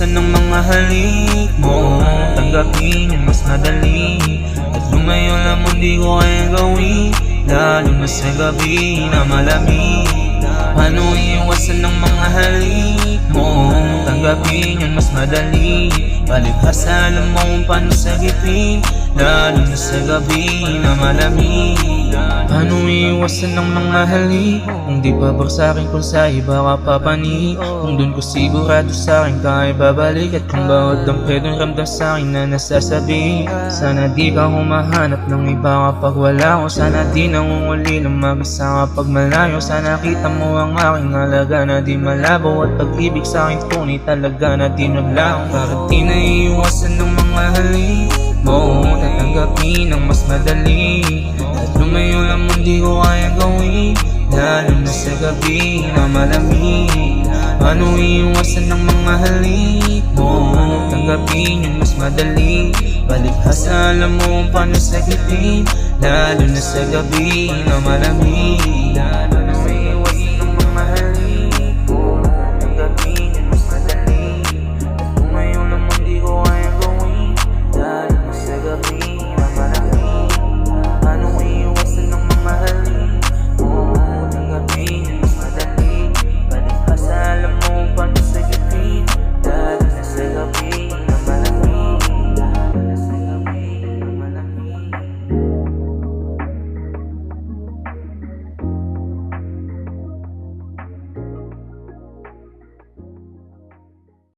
iwasan ng mga halik mo. Tanggapin yung mas madali, at lumayo lang mo di ko kaya gawin, lalo na sa gabi na malamig. Paano iwasan ng mga halik mo? Tanggapin yung mas madali, palibhasa alam mo kung paano sagipin, lalo na sa gabi na malamig. Paano iwasan ng mga halik? Kung di pabor sa'kin, kung sa iba ka papani, kung dun ko sigurado sa'kin ka ibabalik. At kung bawat ang pwedeng ramdam sa'kin na nasasabi, sana di ka humahanap ng iba kapag wala ko. Sana di nangunguli ng mag-isa kapag malayo. Sana kita mo ang aking halaga na di malabo, at pag-ibig sa'kin tunay talaga na di naglaho. Bakit di naiiwasan ng mga halik mo? Tatanggapin ng mas madali, at lumayo lang mo di ko kaya gawin, lalo na sa gabi na malamig. Paano iwasan ng mga halik mo? Tanggapin yung mas madali, palibhasa alam mo kung paano sagipin, lalo na sa gabi na malamig.